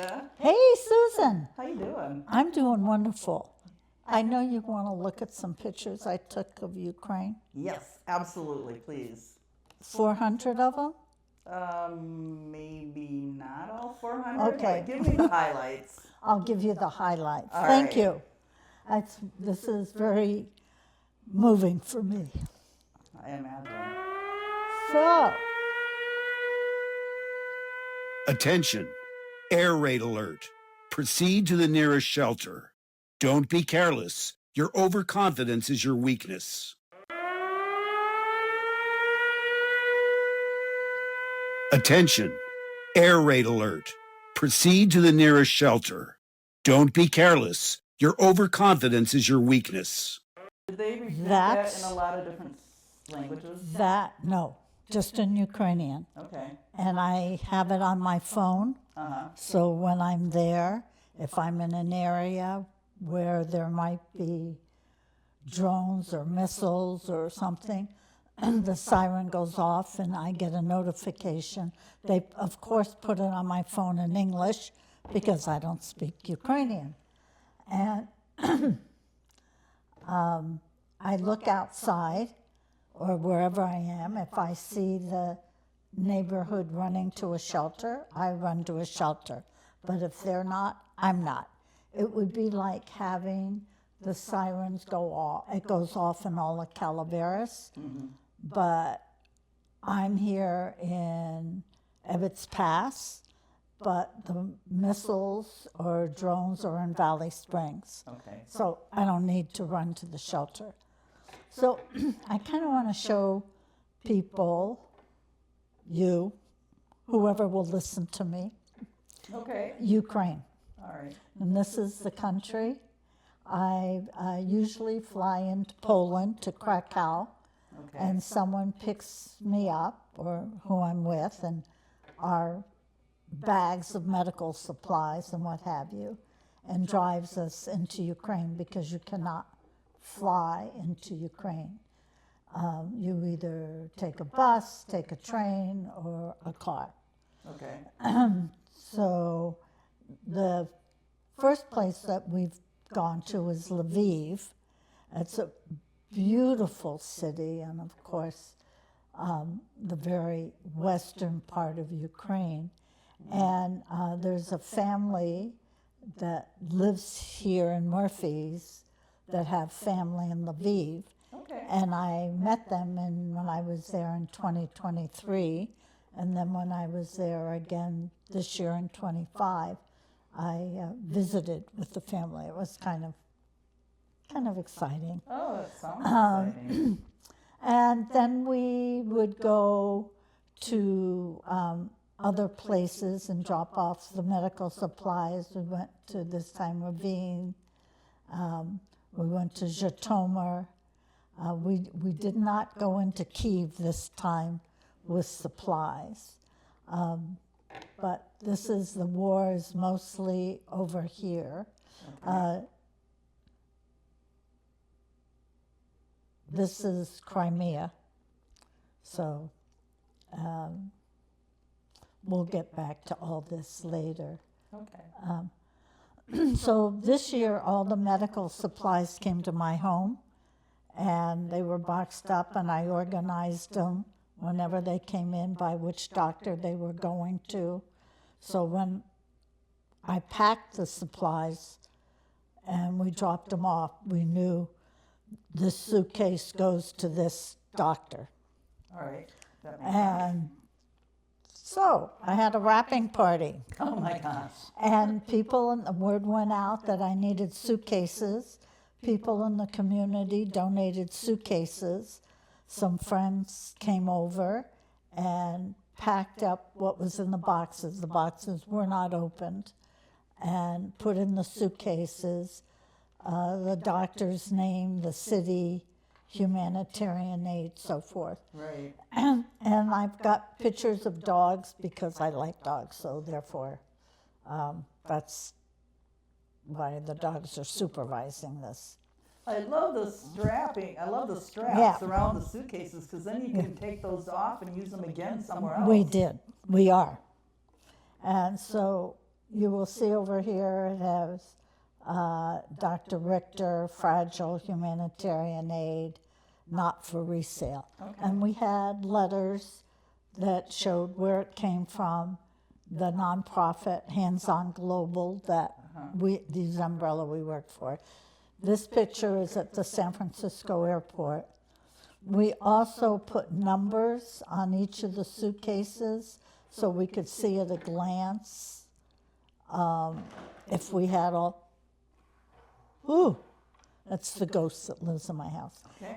Merita. Hey, Susan. How you doing? I'm doing wonderful. I know you want to look at some pictures I took of Ukraine. Yes, absolutely, please. 400 of them? Maybe not all 400, Okay. but give me the highlights. I'll give you the highlights. All Thank right. you. This is very moving for me. I imagine. So, Attention, air raid alert. Proceed to the nearest shelter. Don't be careless. Your overconfidence is your weakness. Attention, air raid alert. Proceed to the nearest shelter. Don't be careless. Your overconfidence is your weakness. Did they repeat that That's- in a lot of different languages? no, just in Ukrainian. Okay. And I have it on my phone. So when I'm there, if I'm in an area where there might be drones or missiles or something, the siren goes off and I get a notification. They, of course, put it on my phone in English because I don't speak Ukrainian. And I look outside or wherever I am. If I see the neighborhood running to a shelter, I run to a shelter. But if they're not, I'm not. It would be like having the sirens go off. It goes off in all of Calaveras, but I'm here in Ebbets Pass, but the missiles or drones are in Valley Springs. Okay. So I don't need to run to the shelter. So I kind of want to show people, you, whoever will listen to me, Okay. Ukraine. All right. And this is the country. I usually fly into Poland to Krakow, Okay. and someone picks me up, or who I'm with, and our bags of medical supplies and what have you, and drives us into Ukraine because you cannot fly into Ukraine. You either take a bus, take a train, or a car. Okay. So the first place that we've gone to is Lviv. It's a beautiful city, and of course, the very western part of Ukraine. And there's a family that lives here in Murphy's that have family in Lviv. Okay. And I met them when I was there in 2023. And then when I was there again this year in 25, I visited with the family. It was kind of exciting. Oh, that sounds exciting. And then we would go to other places and drop off the medical supplies. We went to this time Ravine. We went to Zhytomyr. We did not go into Kyiv this time with supplies. But this is, the war is mostly over here. This is Crimea. So we'll get back to all this later. Okay. So this year, all the medical supplies came to my home, and they were boxed up, and I organized them whenever they came in by which doctor they were going to. So when I packed the supplies and we dropped them off, we knew this suitcase goes to this doctor. All right. That makes sense. And so I had a wrapping party. Oh my gosh. And people, and the word went out that I needed suitcases. People in the community donated suitcases. Some friends came over and packed up what was in the boxes. The boxes were not opened, and put in the suitcases the doctor's name, the city, humanitarian aid, so forth. Right. And I've got pictures of dogs because I like dogs, so therefore that's why the dogs are supervising this. I love the strapping. I love the straps Yeah. around the suitcases because then you can take those off and use them again somewhere else. We did. We are. And so, you will see over here it has Dr. Richter, fragile humanitarian aid, not for resale. Okay. And we had letters that showed where it came from, the nonprofit Hands On Global that the umbrella we work for. This picture is at the San Francisco airport. We also put numbers on each of the suitcases so we could see at a glance if we had all. Ooh, that's the ghost that lives in my house. Okay.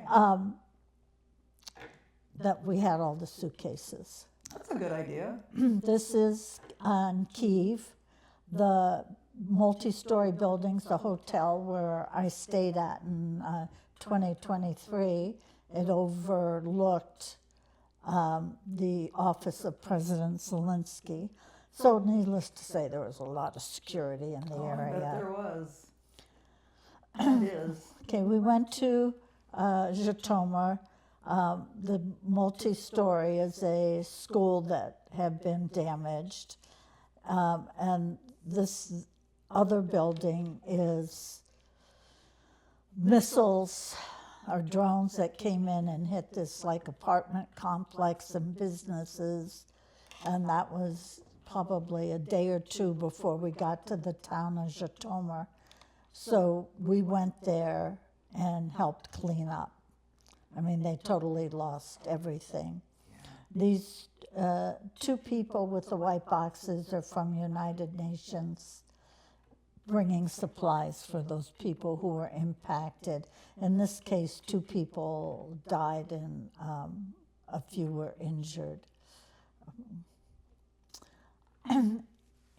That we had all the suitcases. That's a good idea. This is on Kyiv, the multi-story buildings, the hotel where I stayed at in 2023. It overlooked the office of President Zelensky. So needless to say, there was a lot of security in the I bet area. there was. It is. Okay, we went to Zhytomyr. The multi-story is a school that had been damaged. And this other building is missiles or drones that came in and hit this like apartment complex and businesses. And that was probably a day or two before we got to the town of Zhytomyr. So we went there and helped clean up. I mean, they totally lost everything. These two people with the white boxes are from United Nations, bringing supplies for those people who were impacted. In this case, 2 people died and a few were injured.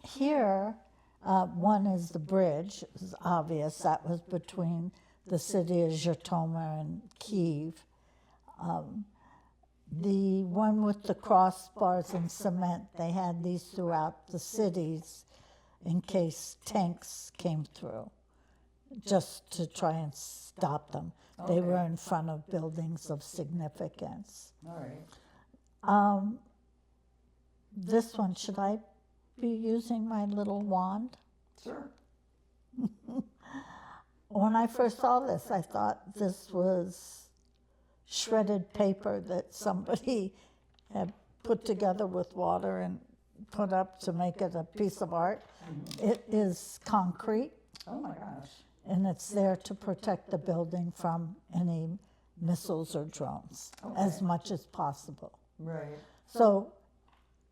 Here, one is the bridge. It's obvious that was between the city of Zhytomyr and Kyiv. The one with the crossbars and cement, they had these throughout the cities in case tanks came through, just to try and stop them. They Okay. were in front of buildings of significance. All right. This one, should I be using my little wand? Sure. When I first saw this, I thought this was shredded paper that somebody had put together with water and put up to make it a piece of art. It is concrete, Oh my gosh. and it's there to protect the building from any missiles or drones as Okay. much as possible. Right. So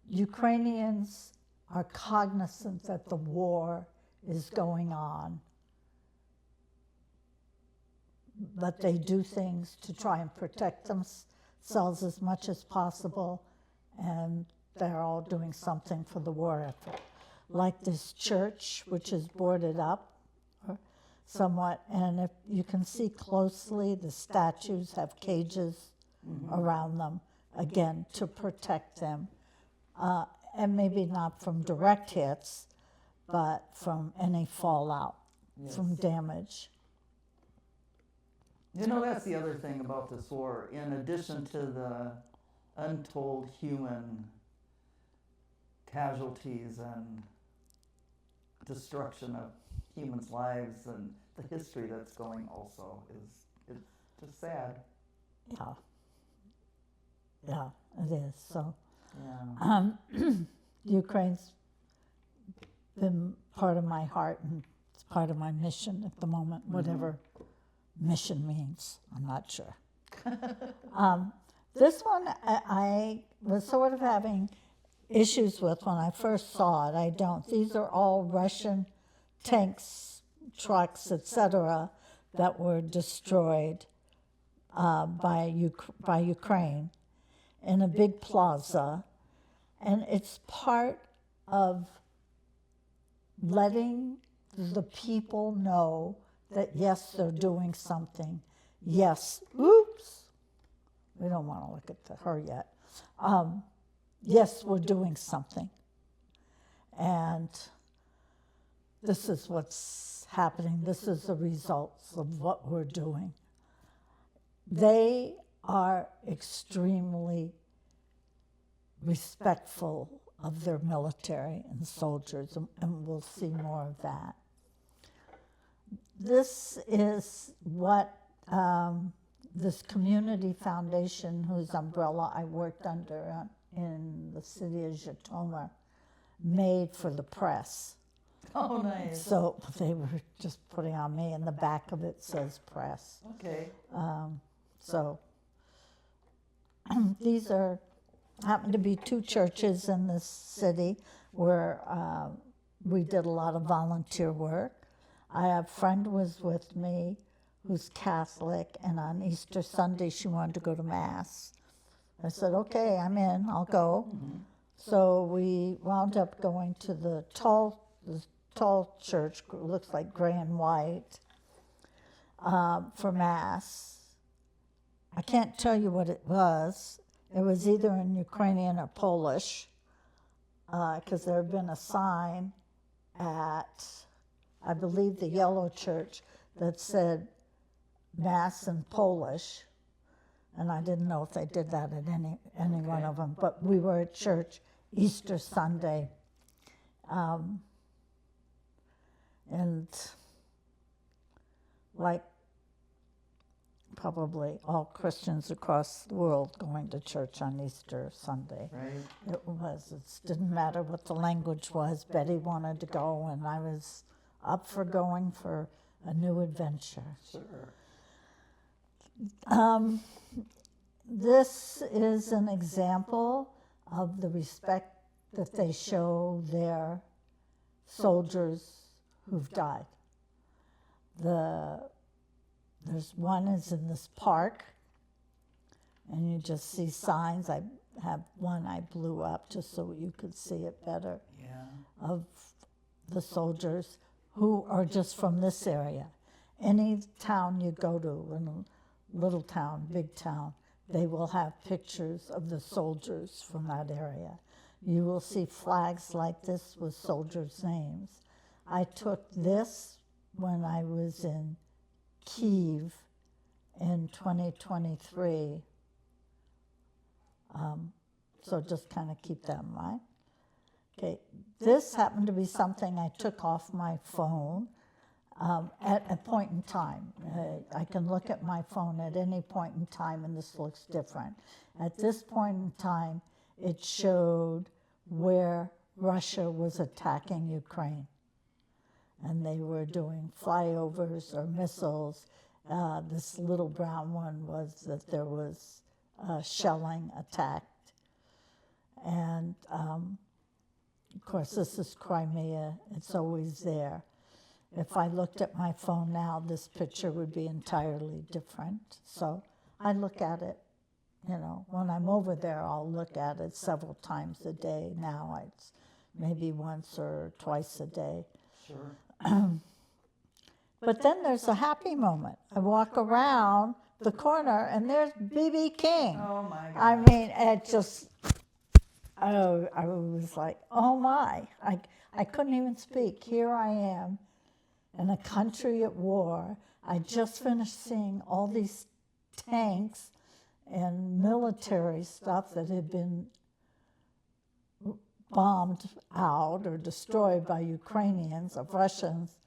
Ukrainians are cognizant that the war is going on, but they do things to try and protect themselves as much as possible, and they're all doing something for the war effort. Like this church, which is boarded up somewhat, and if you can see closely, the statues have cages around them, again, to protect them, and maybe not from direct hits, but from any fallout, from damage. You know, that's the other thing about this war. In addition to the untold human casualties and destruction of humans' lives and the history that's going also is just sad. Yeah. Yeah, it is. So Yeah. Ukraine's been part of my heart, and it's part of my mission at the moment, whatever mission means. I'm not sure. This one I was sort of having issues with when I first saw it. I don't. These are all Russian tanks, trucks, etc., that were destroyed by Ukraine in a big plaza, and it's part of letting the people know that yes, they're doing something. Yes, oops, we don't want to look at her yet. Yes, we're doing something, and this is what's happening. This is the results of what we're doing. They are extremely respectful of their military and soldiers, and we'll see more of that. This is what this community foundation, whose umbrella I worked under in the city of Jatoma, made for the press. Oh, nice. So they were just putting on me, and the back of it says press. Okay. So these happen to be two churches in this city where we did a lot of volunteer work. A friend was with me who's Catholic, and on Easter Sunday she wanted to go to Mass. I said, okay, I'm in, I'll go. Mm-hmm. So we wound up going to the tall church, looks like gray and white, for Mass. I can't tell you what it was. It was either in Ukrainian or Polish, because there had been a sign at, I believe, the Yellow Church that said Mass in Polish, and I didn't know if they did that at any one of them, but we were at church Easter Sunday, and like probably all Christians across the world going to church on Easter Sunday. Right. It didn't matter what the language was. Betty wanted to go, and I was up for going for a new adventure. Sure. This is an example of the respect that they show their soldiers who've died. There's one is in this park, and you just see signs. I have one I blew up just so you could see it better. Yeah. Of the soldiers who are just from this area. Any town you go to, in a little town, big town, they will have pictures of the soldiers from that area. You will see flags like this with soldiers' names. I took this when I was in Kyiv in 2023. So just kind of keep that in mind. Okay, this happened to be something I took off my phone at a point in time. I can look at my phone at any point in time, and this looks different. At this point in time, it showed where Russia was attacking Ukraine. And they were doing flyovers or missiles. This little brown one was that there was shelling attacked. And of course, this is Crimea. It's always there. If I looked at my phone now, this picture would be entirely different. So I look at it, when I'm over there, I'll look at it several times a day. Now it's maybe once or twice a day. Sure. But then there's a happy moment. I walk around the corner, and there's B.B. King. Oh, my God. I mean, it just, I was like, oh, my. I couldn't even speak. Here I am in a country at war. I just finished seeing all these tanks and military stuff that had been bombed out or destroyed by Ukrainians or Russians,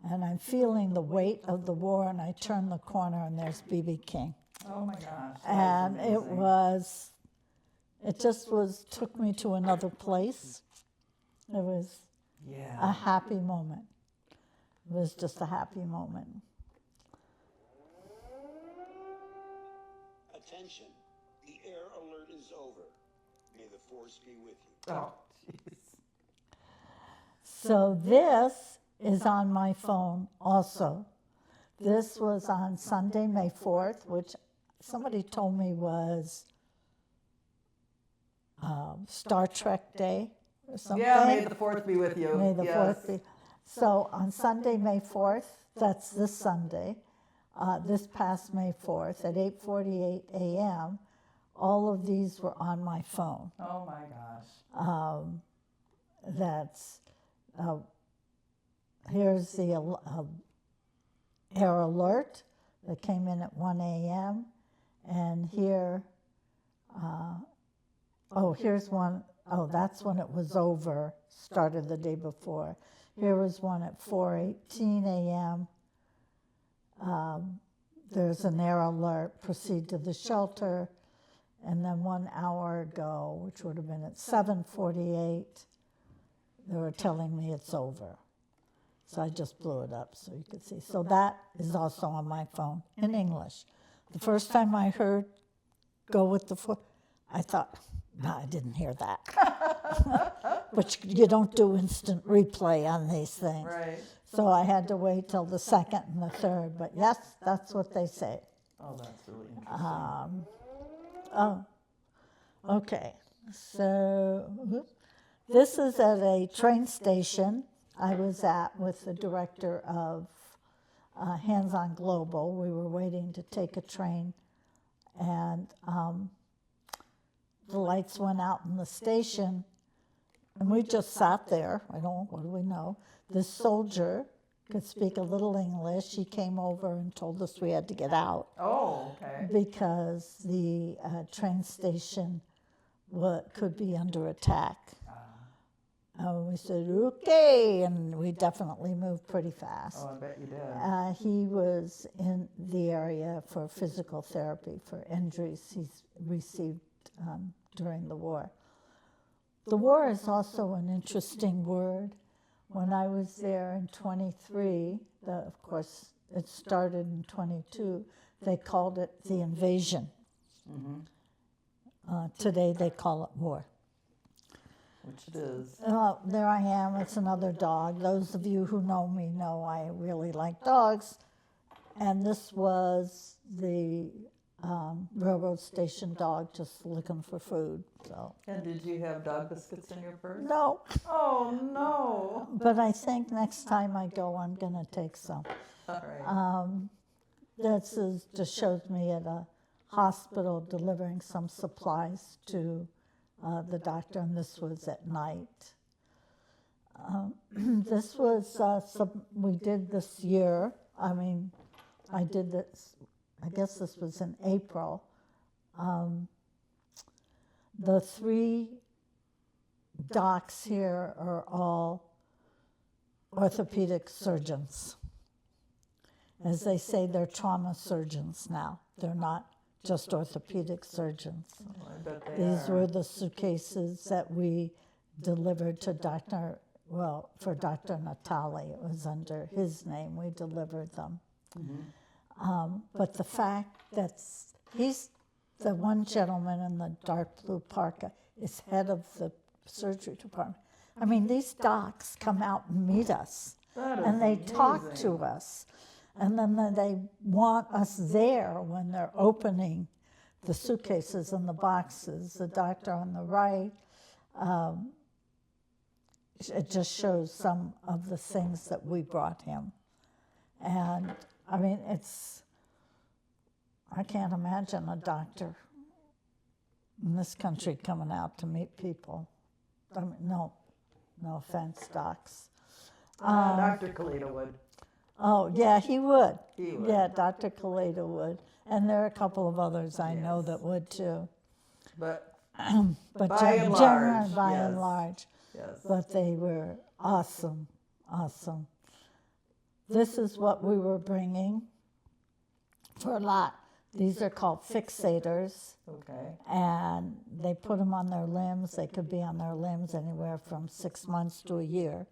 and I'm feeling the weight of the war, and I turn the corner, and there's B.B. King. Oh my gosh. And it just took me to another place. It was a happy moment. It was just a happy moment. Attention, the air alert is over. May the force be with you. Oh, jeez. So this is on my phone also. This was on Sunday, May 4th, which somebody told me was Star Trek Day or something. Yeah, may the 4th be with you. May the Yes. 4th be. So on Sunday, May 4th, that's this Sunday, this past May 4th at 8:48 a.m., all of these were on my phone. Oh my gosh. That's, here's the air alert that came in at 1 a.m. And here, here's one Oh, that's when it was over, started the day before. Here was one at 4:18 a.m. There's an air alert, proceed to the shelter. And then 1 hour ago, which would have been at 7:48, they were telling me it's over. So I just blew it up so you could see. So that is also on my phone in English. The first time I heard go with the foot, I thought, no, I didn't hear that. But you don't do instant replay on these things. Right. So I had to wait till the second and the third. But yes, that's what they say. Oh, that's really interesting. Oh, okay. So this is at a train station I was at with the director of Hands on Global. We were waiting to take a train, and the lights went out in the station, and we just sat there. What do we know? This soldier could speak a little English. He came over and told us we had to get out. Oh, okay. Because the train station could be under attack. We said, okay, and we definitely moved pretty fast. Oh, I bet you did. He was in the area for physical therapy for injuries he's received during the war. The war is also an interesting word. When I was there in 23, of course, it started in 22, they called it the invasion. Mm-hmm. Today they call it war. Which it is. There I am, it's another dog. Those of you who know me know I really like dogs. And this was the railroad station dog just looking for food. So. And did you have dog biscuits in your purse? No. Oh, no. But I think next time I go, I'm going to take some. All right. This just shows me at a hospital delivering some supplies to the doctor, and this was at night. This was we did this year. I did this, I guess this was in April. The 3 docs here are all orthopedic surgeons. As they say, they're trauma surgeons now. They're not just orthopedic surgeons. Oh, I bet they These are. were the suitcases that we delivered to for Dr. Natali. It was under his name. We delivered them. Mm-hmm. But the fact that he's the one gentleman in the dark blue parka is head of the surgery department. I mean, these docs come out and meet us, That is and they talk amazing. to us. And then they want us there when they're opening the suitcases and the boxes. The doctor on the right, it just shows some of the things that we brought him. And I mean, I can't imagine a doctor in this country coming out to meet people. I mean, no offense, docs. Dr. Kalita would. Oh, yeah, he would. He would. Yeah, Dr. Kalita would. And there are a couple of others I know Yes. that would too. But But By and generally, large, by yes. and large. yes. But they were awesome. This is what we were bringing for a lot. These are called fixators, Okay. and they put them on their limbs. They could be on their limbs anywhere from 6 months to a year,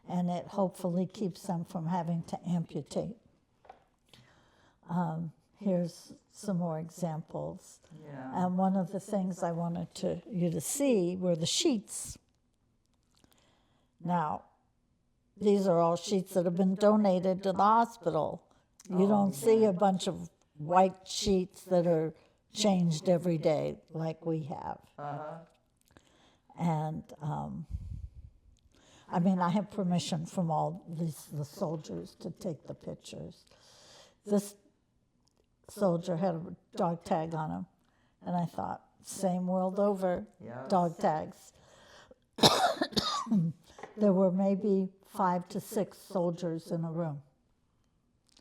and it hopefully keeps them from having to amputate. Here's some more examples. Yeah. And one of the things I wanted you to see were the sheets. Now, these are all sheets that have been donated to the hospital. You don't see a bunch of white sheets that are changed every day like we have. Uh-huh. And I have permission from all the soldiers to take the pictures. This soldier had a dog tag on him, and I thought, same world over, Yes. dog tags. There were maybe 5 to 6 soldiers in a room,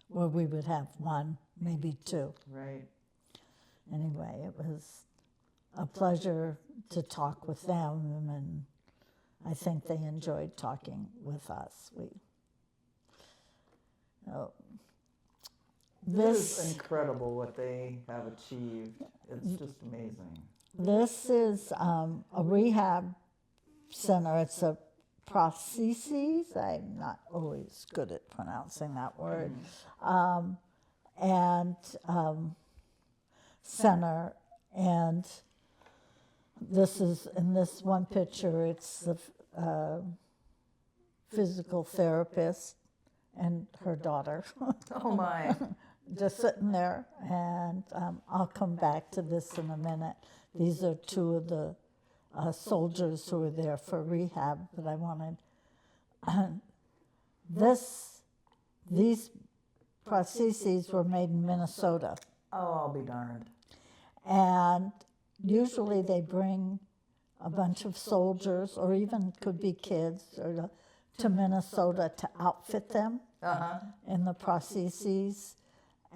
where we would have 1, maybe 2. Right. Anyway, it was a pleasure to talk with them, and I think they enjoyed talking with us. It is incredible what they have achieved. It's just amazing. This is a rehab center. It's a prostheses. I'm not always good at pronouncing that word. And center. And this is, in this one picture, it's the physical therapist and her daughter. Oh my. Just sitting there, and I'll come back to this in a minute. These are two of the soldiers who were there for rehab, but I wanted these prostheses were made in Minnesota, Oh, I'll be darned. and usually they bring a bunch of soldiers, or even could be kids, or to Minnesota to outfit them in the prostheses.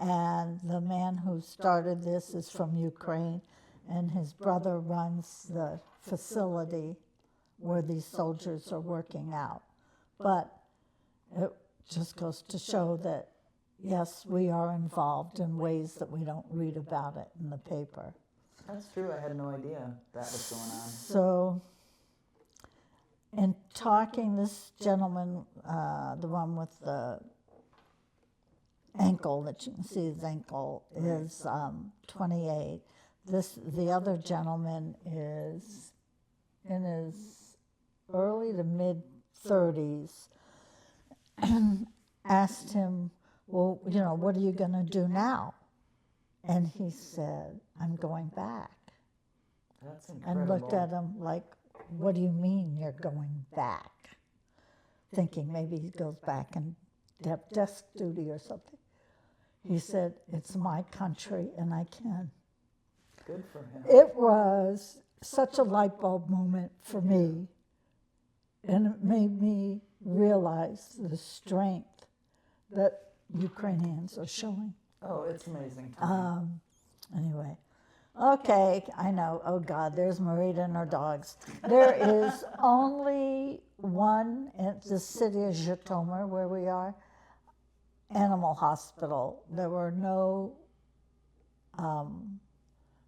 And the man who started this is from Ukraine, and his brother runs the facility where these soldiers are working out. But it just goes to show that, yes, we are involved in ways that we don't read about it in the paper. That's true. I had no idea that was going on. So, in talking, this gentleman, the one with the ankle, that you can see his ankle, is 28. The other gentleman is in his early to mid 30s. Asked him, well, what are you going to do now? And he said, I'm going back. That's incredible. And looked at him like, what do you mean you're going back? Thinking maybe he goes back and have desk duty or something. He said, it's my country and I can. Good for him. It was such a light bulb moment for me, and it made me realize the strength that Ukrainians are showing. Oh, it's amazing. Anyway, okay, I know. Oh God, there's Merita and her dogs. There is only one in the city of Zhytomyr, where we are, animal hospital. There were no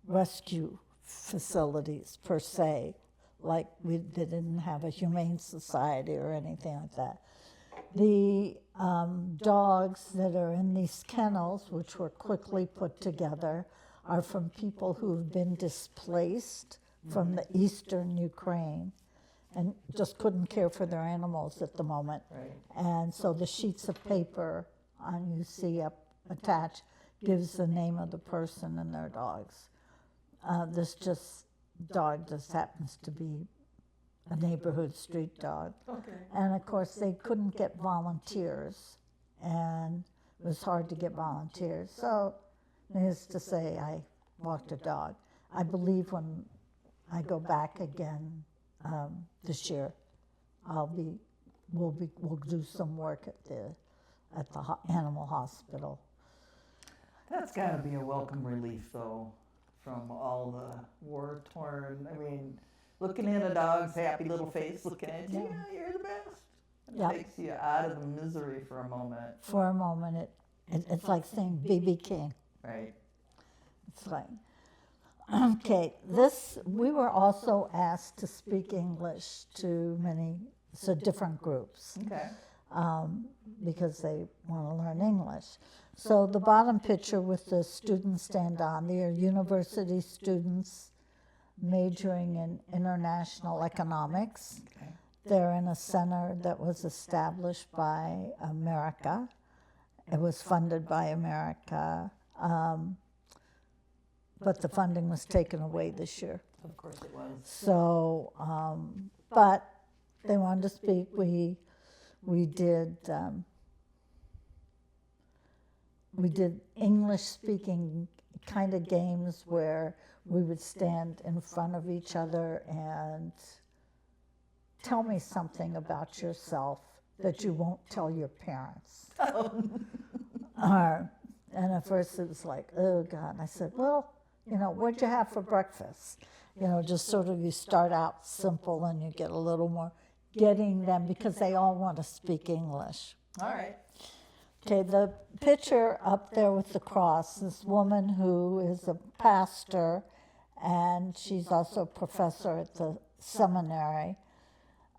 rescue facilities per se, like they didn't have a humane society or anything like that. The dogs that are in these kennels, which were quickly put together, are from people who've been displaced from the eastern Ukraine and just couldn't care for their animals at the moment. Right. And so the sheets of paper you see up attached gives the name of the person and their dogs. This dog just happens to be a neighborhood street dog. Okay. And of course, they couldn't get volunteers, and it was hard to get volunteers. So, needless to say, I walked a dog. I believe when I go back again this year, we'll do some work at the animal hospital. That's got to be a welcome relief, though, from all the war-torn. I mean, looking at a dog's happy little face, looking at you, yeah, you're the best. It takes you out of the misery for a moment. For a moment, it's like saying B.B. King. Right. It's like, okay, we were also asked to speak English to different groups. Okay. Because they want to learn English. So the bottom picture with the students stand on, they are university students majoring in international economics. Okay. They're in a center that was established by America. It was funded by America, but the funding was taken away this year. Of course it was. So, but they wanted to speak. We did English-speaking kind of games where we would stand in front of each other and tell me something about yourself that you won't tell your parents. And at first it was like, oh God. I said, well, what'd you have for breakfast? Just sort of you start out simple and you get a little more getting them because they all want to speak English. All right. Okay, the picture up there with the cross, this woman who is a pastor and she's also a professor at the seminary,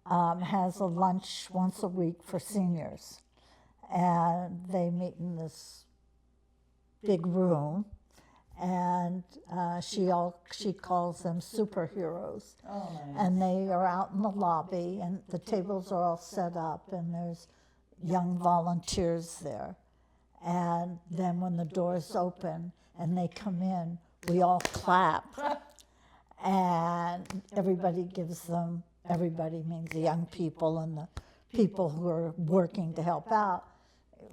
has a lunch once a week for seniors. And they meet in this big room, and she calls them superheroes. Oh, nice. And they are out in the lobby, and the tables are all set up, and there's young volunteers there. And then when the doors open and they come in, we all clap. And everybody gives them, everybody means the young people and the people who are working to help out,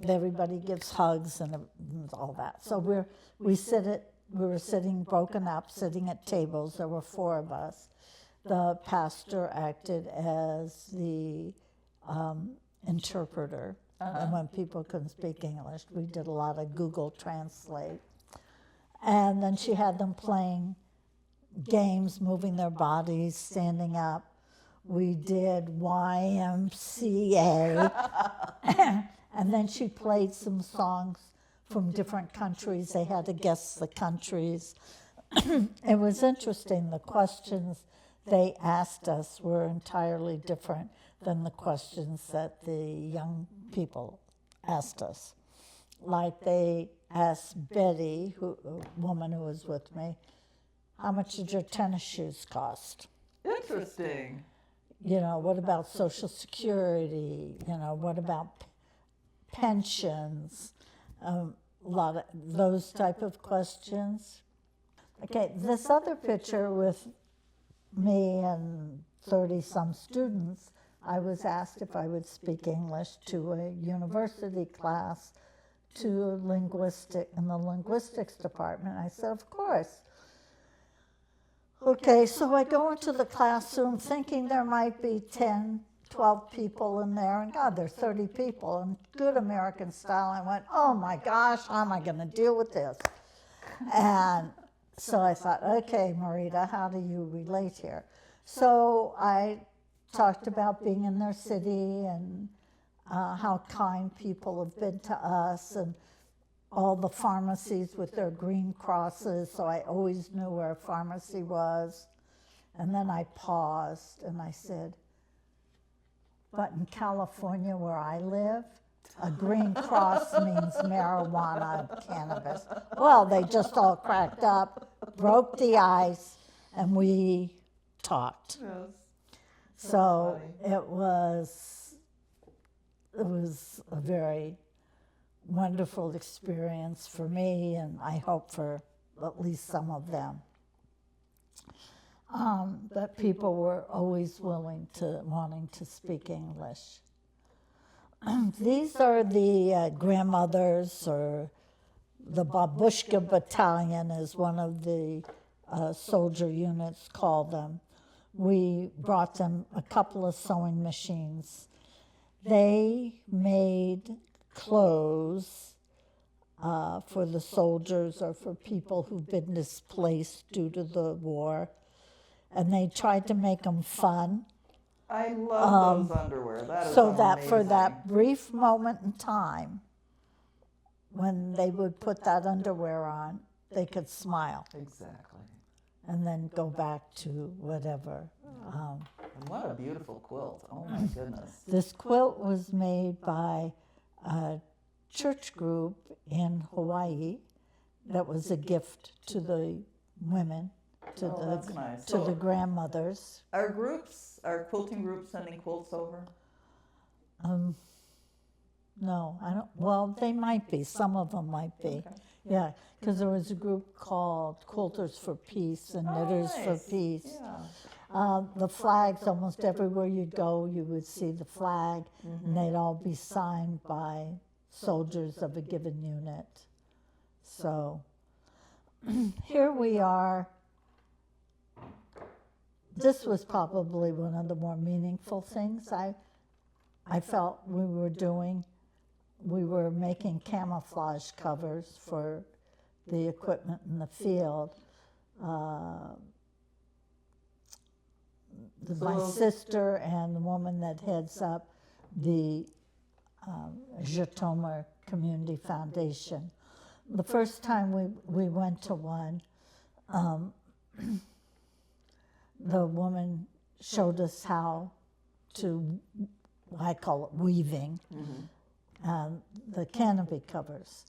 everybody gives hugs and all that. So we were sitting broken up, sitting at tables. There were 4 of us. The pastor acted as the interpreter. And when people couldn't speak English, we did a lot of Google Translate. And then she had them playing games, moving their bodies, standing up. We did YMCA. And then she played some songs from different countries. They had to guess the countries. It was interesting. The questions they asked us were entirely different than the questions that the young people asked us. Like they asked Betty, a woman who was with me, how much did your tennis shoes cost? Interesting. What about Social Security? What about pensions? A lot of those type of questions. Okay, this other picture with me and 30-some students, I was asked if I would speak English to a university class, in the linguistics department. I said, of course. Okay, so I go into the classroom thinking there might be 10, 12 people in there, and God, there's 30 people, in good American style. I went, oh my gosh, how am I going to deal with this? And so I thought, okay, Merita, how do you relate here? So I talked about being in their city and how kind people have been to us, and all the pharmacies with their green crosses, so I always knew where a pharmacy was. And then I paused and I said, but in California where I live, a green cross means marijuana and cannabis. Well, they just all cracked up, broke the ice, and we talked. Yes. So it was a very wonderful experience for me, and I hope for at least some of them. But people were always wanting to speak English. These are the grandmothers, or the Babushka Battalion, as one of the soldier units called them. We brought them a couple of sewing machines. They made clothes for the soldiers or for people who've been displaced due to the war, and they tried to make them fun. I love those underwear. That is so that amazing. for that brief moment in time, when they would put that underwear on, they could smile Exactly. and then go back to whatever. And what a beautiful quilt. Oh my goodness. This quilt was made by a church group in Hawaii that was a gift to the women, to that's nice. to the grandmothers. Are quilting groups sending quilts over? No, I don't. Well, they might be. Some of them might be. Okay. Yeah, because there was a group called Quilters for Peace and Knitters for Nice. Peace. Yeah. The flags, almost everywhere you'd go, you would see the flag, and they'd all be signed by soldiers of a given unit. So here we are. This was probably one of the more meaningful things I felt we were doing. We were making camouflage covers for the equipment in the field. my sister and the woman that heads up the Jatomer Community Foundation. The first time we went to one, the woman showed us how to, I call it weaving, the canopy covers.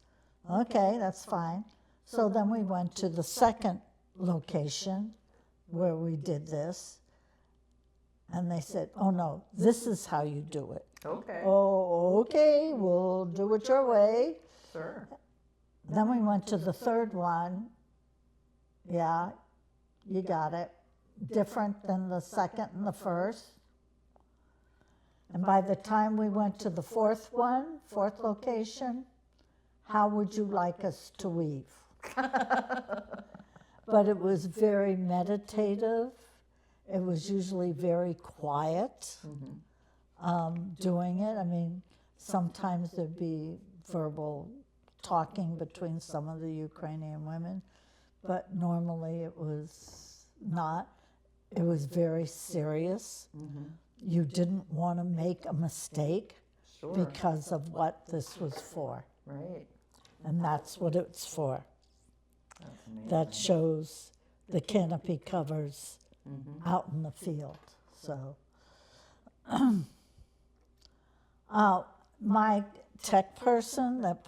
Okay, that's fine. So then we went to the second location where we did this, and they said, oh no, this is how you do it. Okay. Oh, okay, we'll do it your way. Sure. Then we went to the third one. Yeah, you got it. Different than the second and the first. And by the time we went to the fourth location, how would you like us to weave? But it was very meditative. It was usually very quiet doing it. I mean, sometimes there'd be verbal talking between some of the Ukrainian women, but normally it was not. It was very serious. You didn't want to make a mistake because of what this was for. Right. And that's what it's for. That's amazing. That shows the canopy covers out in the field. So, my tech person that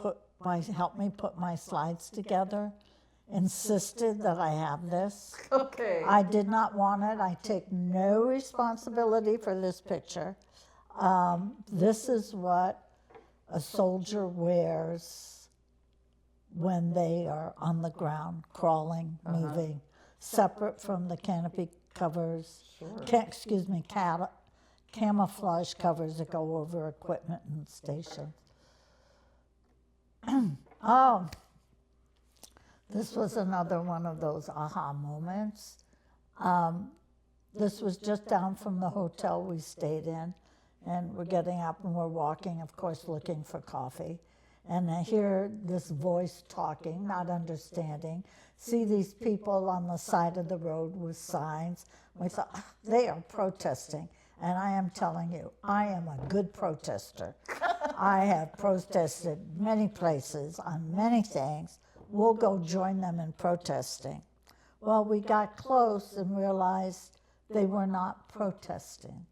helped me put my slides together insisted that I have this. Okay. I did not want it. I take no responsibility for this picture. This is what a soldier wears when they are on the ground, crawling, moving, separate from the canopy covers, camouflage covers that go over equipment and stations. Oh, this was another one of those aha moments. This was just down from the hotel we stayed in, and we're getting up and we're walking, of course, looking for coffee. And I hear this voice talking, not understanding. See these people on the side of the road with signs. We thought, they are protesting. And I am telling you, I am a good protester. I have protested many places on many things. We'll go join them in protesting. Well, we got close and realized they were not protesting.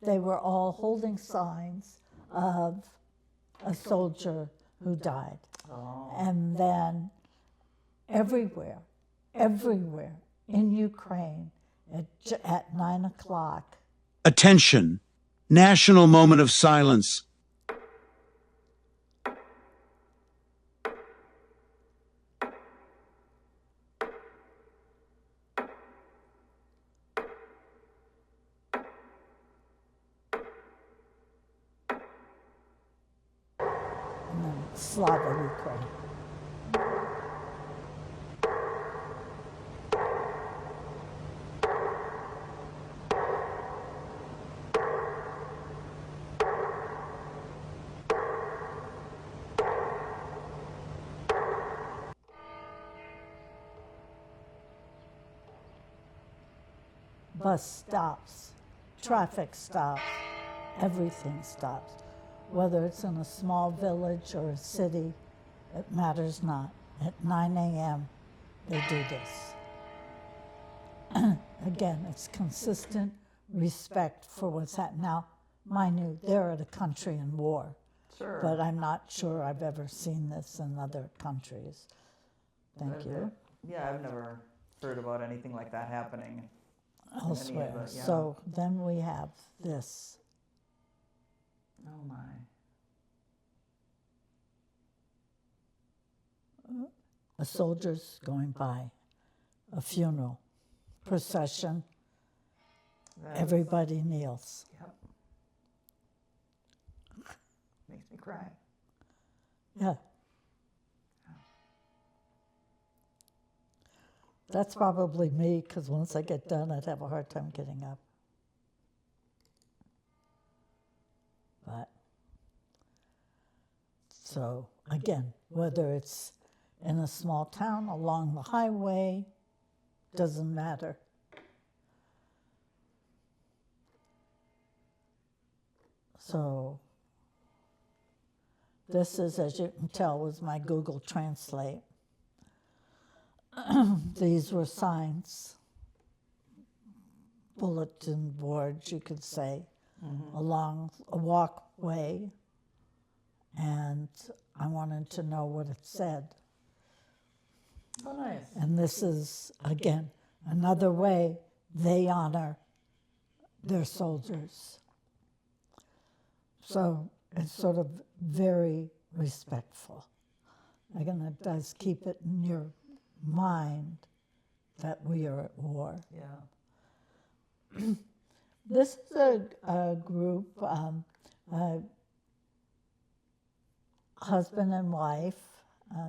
They were all holding signs of a soldier who died. Oh. And then everywhere in Ukraine at 9 o'clock. Attention. National moment of silence. And then Slava Ukraine. Bus stops, traffic stops, everything stops. Whether it's in a small village or a city, it matters not. At 9 a.m., they do this. Again, it's consistent respect for what's happening. Now, mind you, they're at a country in war, Sure. but I'm not sure I've ever seen this in other countries. Thank you. Yeah, I've never heard about anything like that happening. Elsewhere. it, yeah. So then we have this. Oh my. A soldier's going by, a funeral, procession, everybody kneels. Yep. Makes me cry. Yeah. That's probably me, because once I get done, I'd have a hard time getting up. But, so, again, whether it's in a small town, along the highway, doesn't matter. So this is, as you can tell, was my Google Translate. These were signs, bulletin boards, you could say, along a walkway, and I wanted to know what it said. Oh, nice. And this is, again, another way they honor their soldiers. So it's sort of very respectful. Again, it does keep it in your mind that we are at war. Yeah. This is a group, husband and wife,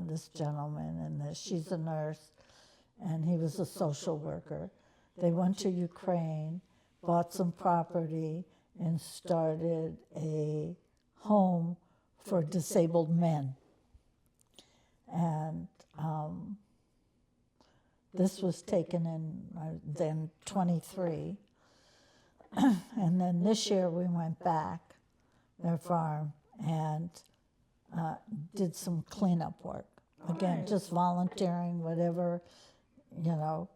this gentleman and this, she's a nurse, and he was a social worker. They went to Ukraine, bought some property, and started a home for disabled men. And this was taken in then 23. And then this year we went back, their farm, and did some cleanup work. Again, Nice. just volunteering, whatever,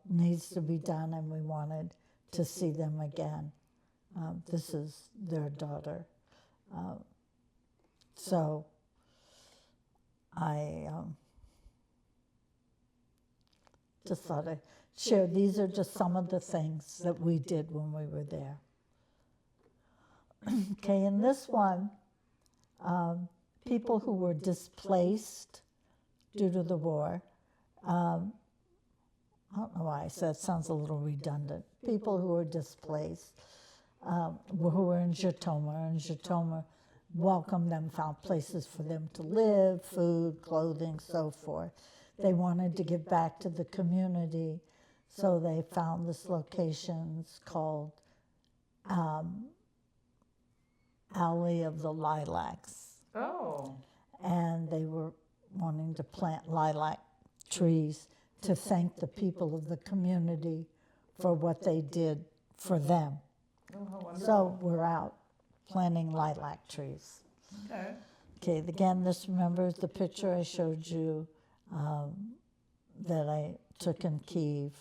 needs to be done, and we wanted to see them again. This is their daughter. So I just thought I'd share. These are just some of the things that we did when we were there. Okay, in this one, people who were displaced due to the war, I don't know why I said it sounds a little redundant. People who were displaced, who were in Zhytomyr, and Zhytomyr welcomed them, found places for them to live, food, clothing, so forth. They wanted to give back to the community, so they found this location called Alley of the Lilacs. Oh. And they were wanting to plant lilac trees to thank the people of the community for what they did for them. Oh, how wonderful. So we're out planting lilac trees. Okay. Okay, again, this remembers the picture I showed you that I took in Kyiv.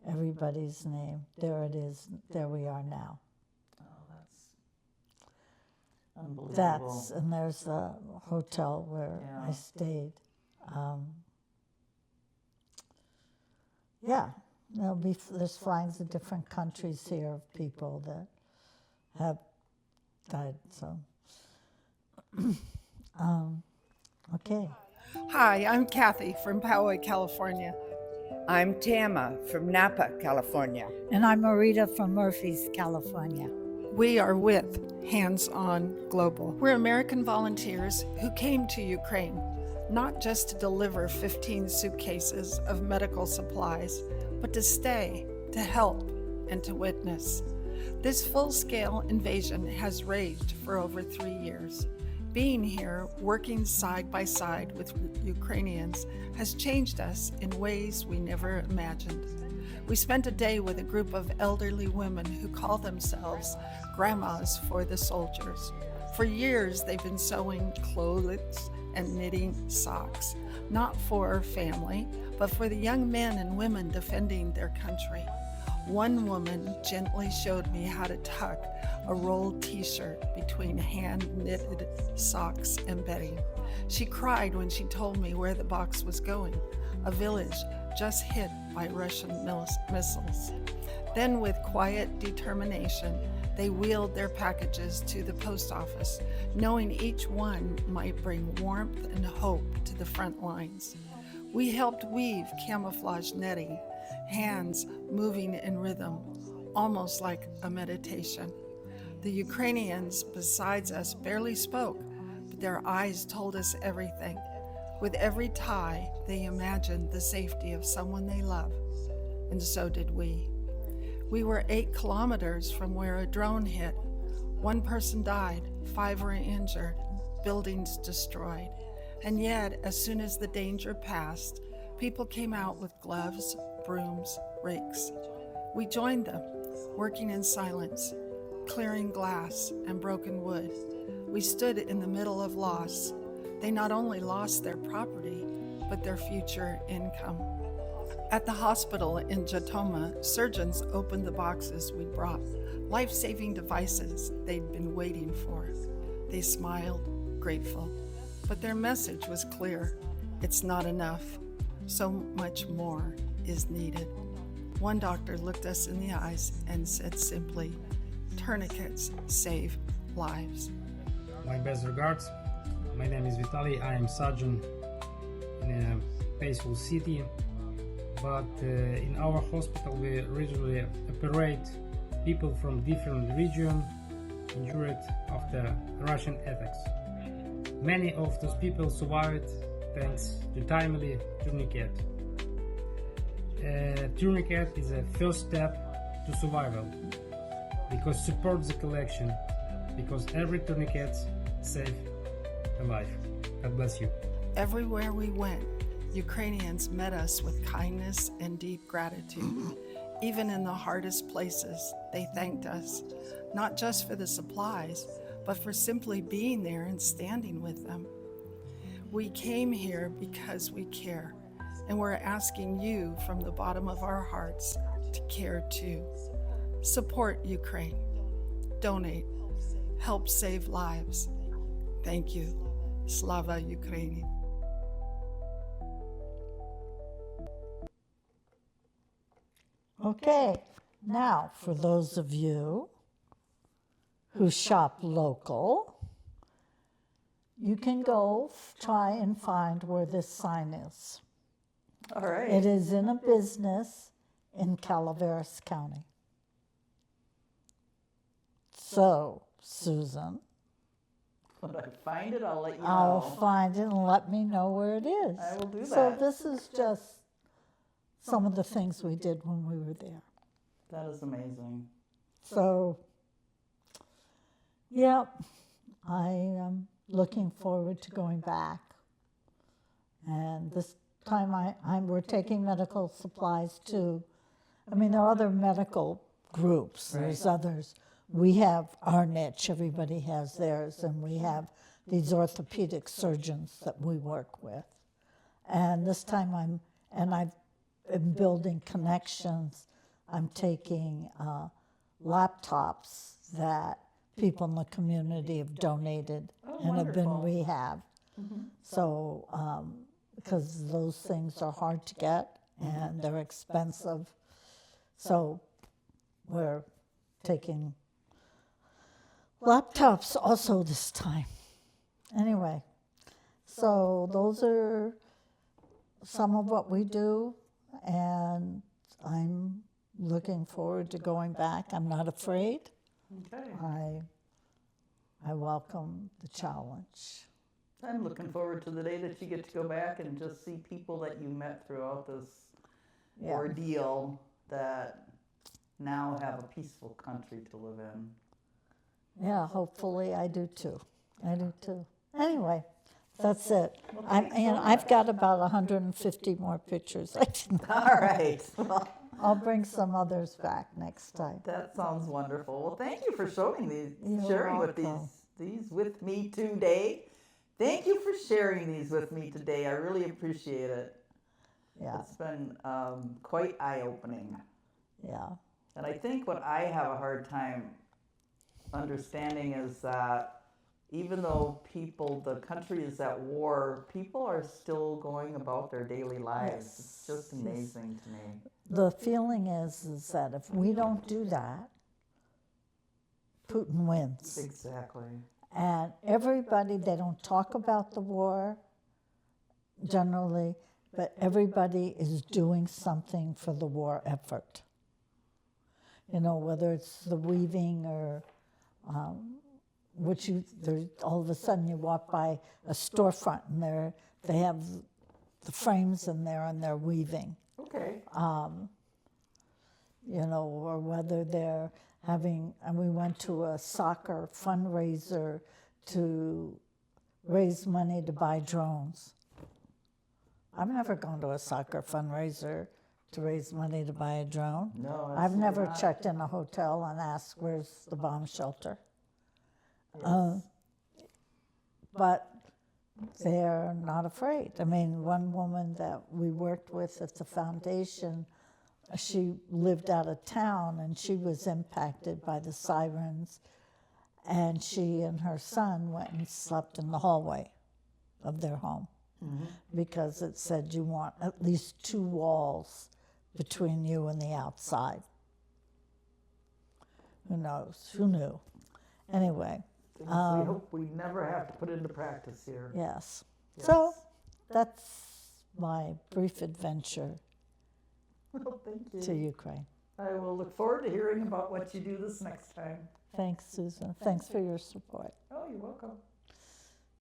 Everybody's name. There it is. There we are now. Oh, that's unbelievable. And there's the hotel where Yeah. I stayed. Yeah, there's flags of different countries here of people that have died. So, okay. Hi, I'm Kathy from Poway, California. I'm Tama from Napa, California. And I'm Merita from Murphy's, California. We are with Hands On Global. We're American volunteers who came to Ukraine, not just to deliver 15 suitcases of medical supplies, but to stay, to help, and to witness. This full-scale invasion has raged for over 3 years. Being here, working side by side with Ukrainians, has changed us in ways we never imagined. We spent a day with a group of elderly women who call themselves grandmas for the soldiers. For years, they've been sewing clothes and knitting socks, not for family, but for the young men and women defending their country. One woman gently showed me how to tuck a rolled t-shirt between hand-knitted socks and bedding. She cried when she told me where the box was going, a village just hit by Russian missiles. Then, with quiet determination, they wheeled their packages to the post office, knowing each one might bring warmth and hope to the front lines. We helped weave camouflage netting, hands moving in rhythm, almost like a meditation. The Ukrainians besides us barely spoke, but their eyes told us everything. With every tie, they imagined the safety of someone they love, and so did we. We were 8 kilometers from where a drone hit. 1 person died, 5 were injured, buildings destroyed. And yet, as soon as the danger passed, people came out with gloves, brooms, rakes. We joined them, working in silence, clearing glass and broken wood. We stood in the middle of loss. They not only lost their property, but their future income. At the hospital in Jatoma, surgeons opened the boxes we brought, life-saving devices they'd been waiting for. They smiled, grateful, but their message was clear. It's not enough. So much more is needed. One doctor looked us in the eyes and said simply, "Tourniquets save lives." My best regards. My name is Vitaly. I am surgeon in a peaceful city, but in our hospital we regularly operate people from different regions injured after Russian attacks. Many of those people survived thanks to timely tourniquet. A tourniquet is a first step to survival because supports the collection, because every tourniquet saves a life. God bless you. Everywhere we went, Ukrainians met us with kindness and deep gratitude. Even in the hardest places, they thanked us, not just for the supplies, but for simply being there and standing with them. We came here because we care, and we're asking you from the bottom of our hearts to care too. Support Ukraine. Donate. Help save lives. Thank you. Slava Ukraini. Okay, now for those of you who shop local, you can go try and find where this sign is. All right. It is in a business in Calaveras County. So, Susan, When I find it, I'll let you know. I'll find it and let me know where it is. I will do So that. this is just some of the things we did when we were there. That is amazing. So, yeah, I am looking forward to going back. And this time we're taking medical supplies too. I mean, there are other medical groups. There's others. We have our niche. Everybody has theirs. And we have these orthopedic surgeons that we work with. And this time I've been building connections. I'm taking laptops that people in the community have donated and have been wonderful. rehabbed. So, because those things are hard to get and they're expensive. So we're taking laptops also this time. Anyway, so those are some of what we do, and I'm looking forward to going back. I'm not afraid. Okay. I welcome the challenge. I'm looking forward to the day that you get to go back and just see people that you met throughout this Yeah. ordeal that now have a peaceful country to live in. Yeah, hopefully I do too. I do too. Anyway, that's it. Well, And thanks so I've much. got about 150 more pictures. All right. Well, I'll bring some others back next time. that sounds wonderful. Well, thank you for showing these, You're sharing with welcome. these with me today. Thank you for sharing these with me today. I really appreciate it. Yeah, It's been quite eye-opening. yeah. And I think what I have a hard time understanding is that even though the country is at war, people are still going about their daily lives. Yes. It's just amazing to me. The feeling is that if we don't do that, Putin wins. Exactly. And everybody, they don't talk about the war generally, but everybody is doing something for the war effort. You know, whether it's the weaving or all of a sudden you walk by a storefront and they have the frames in there and they're weaving. Okay. You know, or whether they're having, and we went to a soccer fundraiser to raise money to buy drones. I've never gone to a soccer fundraiser to raise money to buy a drone. No, I've absolutely never not. checked in a hotel and asked, where's the bomb shelter? Yes. But they're not afraid. I mean, one woman that we worked with at the foundation, she lived out of town and she was impacted by the sirens. And she and her son went and slept in the hallway of their home because it said you want at least 2 walls between you and the outside. Who knows? Who knew? Anyway, Things we hope we never have to put into practice here. yes. Yes. So that's my brief adventure Well, thank you. to Ukraine. I will look forward to hearing about what you do this next time. Thanks, Susan. Thanks for your support. Oh, you're welcome.